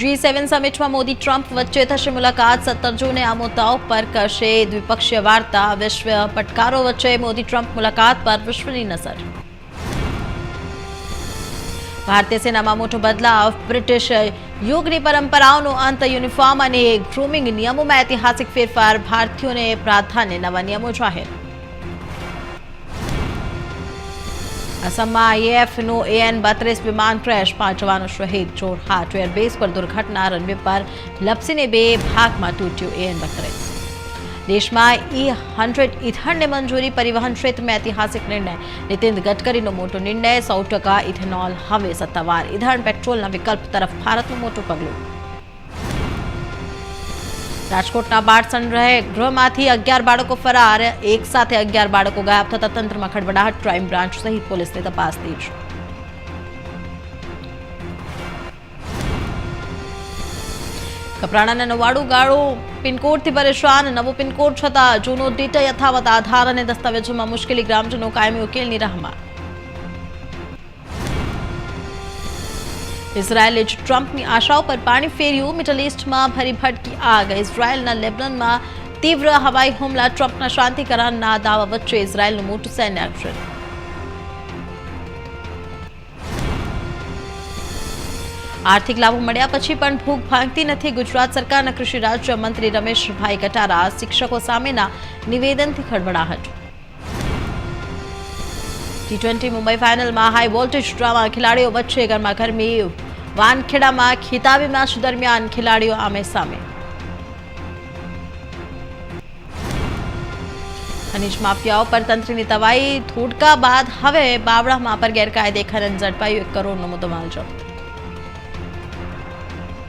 G7 સમિટમાં Modi Trump વચ્ચે થશે મુલાકાત 17 જૂને આ મુદ્દાઓ પર કરશે દ્વિપક્ષીય વાર્તા વિશ્વ પડકારો વચ્ચે મોદી ટ્રમ્પ મુલાકાત પર વિશ્વની નજર ભારતીય સેનામાં મોટો બદલાવ બ્રિટિશ યુગની પરંપરાઓનો અંત યુનિફોર્મ અને ગ્રૂમિંગ નિયમોમાં ઐતિહાસિક ફેરફાર ભારતીયોને પ્રાધાન્ય નવા નિયમો જાહેર असम आईएएफ AN-32 विमान क्रैश 5 जवानों शहीद जोरहाट एयरबेस पर दुर्घटना रनवे पर लपसीने 2 भागમાં તૂટ્યું AN-32 દેશમાં E100 ઇથરને મંજૂરી પરિવહન ક્ષેત્રમાં ઐતિહાસિક નિર્ણય નીતિન ગડકરીનો મોટો નિર્ણય 100% ઇથેનોલ હવે સત્તાવાર ઈંધણ પેટ્રોલના વિકલ્પ તરફ ભારતનું મોટું પગલું રાજકોટના બાળસણ ગૃહમાંથી 11 બાળકો ફરાર એક સાથે 11 બાળકો ગાયબ થતા તંત્રમાં ખળબડાટ ક્રાઇમ બ્રાન્ચ સહિત પોલીસની તપાસ તેજ કપરાણાના નવાડુ ગાળો પિનકોડથી પરેશાન નવો પિનકોડ છતાં જૂનો ડેટા યથાવત આધાર અને દસ્તાવેજોમાં મુશ્કેલી ગ્રામજનો કાયમી ઉકેલની રાહમાં ઇઝરાયેલે ટ્રમ્પની આશાઓ પર પાણી ફેર્યું મિડલ ઈસ્ટમાં ભરી ભટકી આગ ઇઝરાયેલના લેબનનમાં તીવ્ર હવાઈ હુમલા ટ્રમ્પના શાંતિ કરારના દાવા વચ્ચે ઇઝરાયેલનું મોટું સૈન્ય એક્શન આર્થિક લાભો મળ્યા પછી પણ ભૂખ ભાંગતી નથી ગુજરાત સરકારના કૃષિ રાજ્ય મંત્રી રમેશભાઈ ગટારા શિક્ષકો સામેના નિવેદનથી ખળબડાહટ T20 મુંબઈ ફાઇનલમાં હાઈ વોલ્ટેજ ડ્રામા ખેલાડીઓ વચ્ચે ગરમાગરમી વાનખેડામાં ખિતાબી મેચ દરમિયાન ખેલાડીઓ આમે સામે ખનીજ માફિયાઓ પર તંત્રની તવાઈ ધોડકા બાદ હવે બાવળામાં પર ગેરકાયદે ખનન ઝડપાયું 1 કરોડનો મુદ્દામાલ જપ્ત